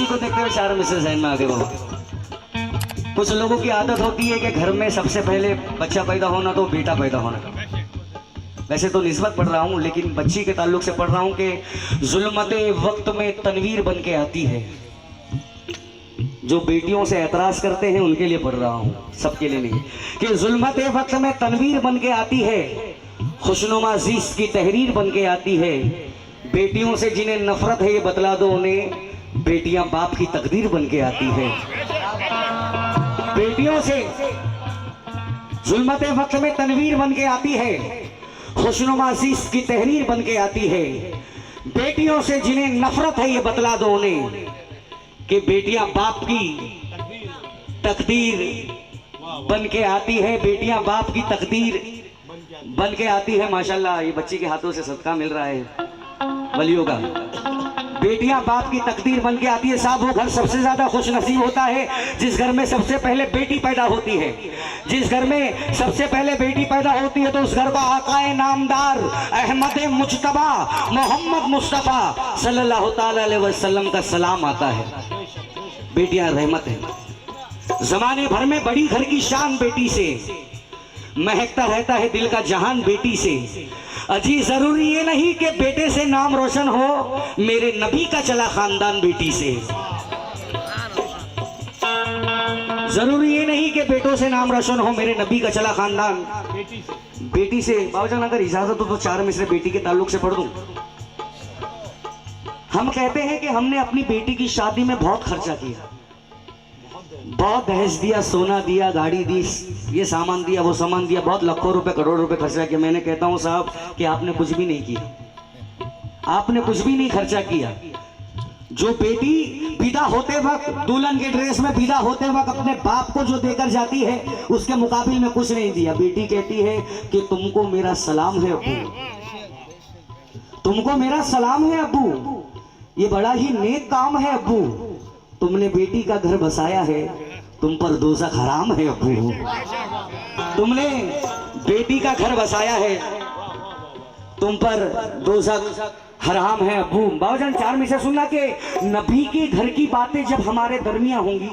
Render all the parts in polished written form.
बच्ची को देखते हुए 4 मिसेज जहन में आगे बढ़ो। कुछ लोगों की आदत होती है कि घर में सबसे पहले बच्चा पैदा होना तो बेटा पैदा होना। वैसे तो निस्बत पढ़ रहा हूँ, लेकिन बच्ची के ताल्लुक से पढ़ रहा हूँ कि जुल्मते वक्त में तनवीर बन के आती है। जो बेटियों से एतराज करते हैं उनके लिए पढ़ रहा हूँ, सबके लिए नहीं। कि जुल्मते वक्त में तनवीर बन के आती है, खुशनुमा ज़ीस्त की तहरीर बन के आती है। बेटियों से जिन्हें नफरत है ये बतला दो उन्हें, बेटियां बाप की तकदीर बन के आती है। बेटियों से जुल्मते वक्त में तनवीर बन के आती है, खुशनुमा ज़ीस्त की तहरीर बन के आती है। बेटियों से जिन्हें नफरत है ये बतला दो उन्हें कि बेटियां बाप की तकदीर बन के आती है। बेटियां बाप की तकदीर बन के आती है। माशाल्लाह ये बच्ची के हाथों से सदका मिल रहा है वलियों का। बेटियां बाप की तकदीर बन के आती है। साहब वो घर सबसे ज्यादा खुश नसीब होता है जिस घर में सबसे पहले बेटी पैदा होती है। जिस घर में सबसे पहले बेटी पैदा होती है तो उस घर को आकाए नामदार अहमद मुज्तबा मोहम्मद मुस्तफ़ा सल्लल्लाहु ताला अलैहि वसल्लम का सलाम आता है। बेटियां रहमत है। जमाने भर में बड़ी घर की शान बेटी से, महकता रहता है दिल का जहान बेटी से। अजी जरूरी ये नहीं कि बेटे से नाम रोशन हो, मेरे नबी का चला खानदान बेटी से। जरूरी ये नहीं कि बेटों से नाम रोशन हो, मेरे नबी का चला खानदान बेटी से। बाबूजान अगर इजाजत हो तो 4 मिसरे बेटी के ताल्लुक से पढ़ दूं। हम कहते हैं कि हमने अपनी बेटी की शादी में बहुत खर्चा किया, बहुत दहेज दिया, सोना दिया, गाड़ी दी, ये सामान दिया, वो सामान दिया, बहुत लाखों रुपए करोड़ रुपए खर्चा किया। मैंने कहता हूं साहब कि आपने कुछ भी नहीं किया, आपने कुछ भी नहीं खर्चा किया। जो बेटी विदा होते वक्त दुल्हन के ड्रेस में विदा होते वक्त अपने बाप को जो देकर जाती है उसके मुकाबिल में कुछ नहीं दिया। बेटी कहती है कि तुमको मेरा सलाम है अब्बू, तुमको मेरा सलाम है अब्बू, ये बड़ा ही नेक काम है अब्बू, तुमने बेटी का घर बसाया है, तुम पर दोज़ख हराम है अब्बू, तुमने बेटी का घर बसाया है, तुम पर दोज़ख हराम है अब्बू। बाबूजान 4 में से सुनना कि नबी के घर की बातें जब हमारे दरमियां होंगी,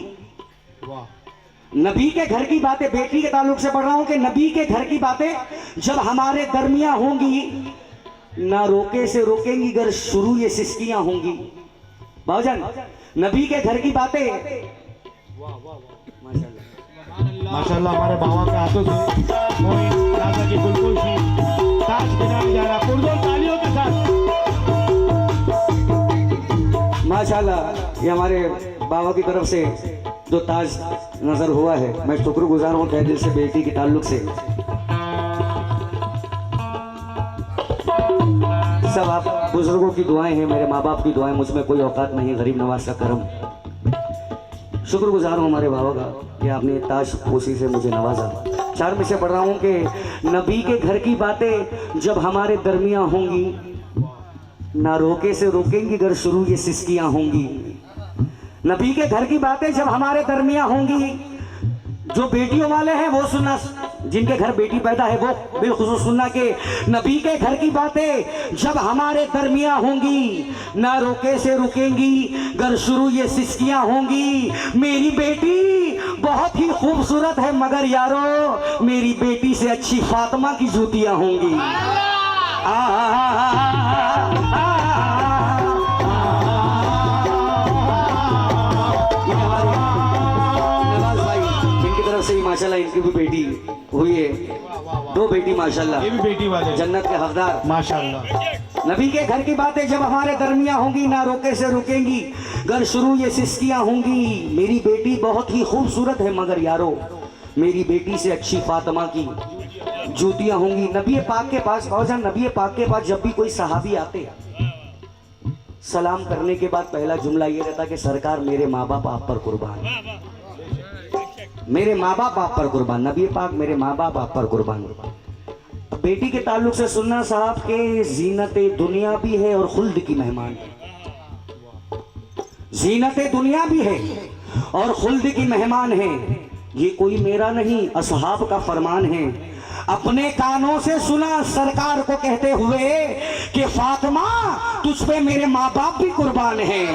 नबी के घर की बातें, बेटी के ताल्लुक से पढ़ रहा हूं कि नबी के घर की बातें जब हमारे दरमियां होंगी, ना रोके से रोकेंगी गर शुरू ये सिस्कियां होंगी। बाबूजान नबी के घर की बातें, माशाल्लाह हमारे बाबा के हाथों से मोइन राजा की गुलपोशी ताज बनाया जा रहा पुरजोर तालियों के साथ। माशाल्लाह ये हमारे बाबा की तरफ से जो ताज नजर हुआ है, मैं शुक्रगुजार हूँ तहे दिल से बेटी के ताल्लुक से। सब आप बुजुर्गों की दुआएं हैं, मेरे माँ बाप की दुआएं, मुझ में कोई औकात नहीं, गरीब नवाज का करम। शुक्रगुजार हूँ हमारे बाबा का कि आपने ताज पोशी से मुझे नवाजा। 4 में से पढ़ रहा हूँ कि नबी के घर की बातें जब हमारे दरमियां होंगी, ना रोके से रोकेंगी गर शुरू ये सिस्कियां होंगी। नबी के घर की बातें जब हमारे दरमियां होंगी, जो बेटियों वाले हैं वो सुनना, जिनके घर बेटी पैदा है वो बिलखुसूस सुनना कि नबी के घर की बातें जब हमारे दरमियां होंगी, ना रोके से रुकेंगी गर शुरू ये सिस्कियां होंगी। मेरी बेटी बहुत ही खूबसूरत है मगर यारो मेरी बेटी से अच्छी फातिमा की जूतियां होंगी। माशाल्लाह इनकी भी बेटी हुई है, 2 बेटी माशाल्लाह, ये भी बेटी वाले जन्नत के हकदार माशाल्लाह। नबी के घर की बातें जब हमारे दरमियां होंगी, ना रोके से रुकेंगी गर शुरू ये सिस्कियां होंगी। मेरी बेटी बहुत ही खूबसूरत है मगर यारो मेरी बेटी से अच्छी फातिमा की जूतियां होंगी। नबी पाक के पास बाबूजान, नबी पाक के पास जब भी कोई सहाबी आते, सलाम करने के बाद पहला जुमला ये रहता कि सरकार मेरे माँ बाप आप पर कुर्बान, मेरे माँ बाप आप पर कुर्बान। नबी पाक मेरे माँ बाप आप पर कुर्बान। बेटी के ताल्लुक से सुनना साहब के जीनत दुनिया भी है और खुल्द की मेहमान है। जीनत दुनिया भी है और खुल्द की मेहमान है। ये कोई मेरा नहीं असहाब का फरमान है। अपने कानों से सुना सरकार को कहते हुए कि फातिमा तुझ पे मेरे माँ बाप भी कुर्बान हैं।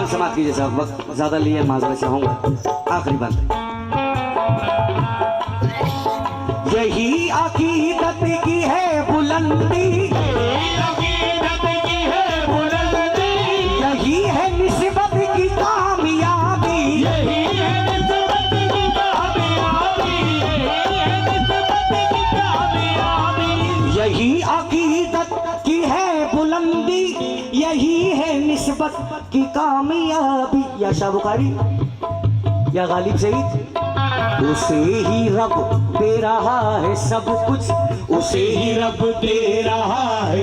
बंद समाप्त कीजिए साहब, वक्त ज्यादा लिए माजरा चाहूंगा। आखिरी बंद। यही अकीदत की है बुलंदी, यही है निस्बत की कामयाबी, यही अकीदत की है बुलंदी, यही है निस्बत की कामयाबी। या शाह बुखारी या गालिब सईद, उसे ही रब दे रहा है सब कुछ, उसे ही रब दे रहा है।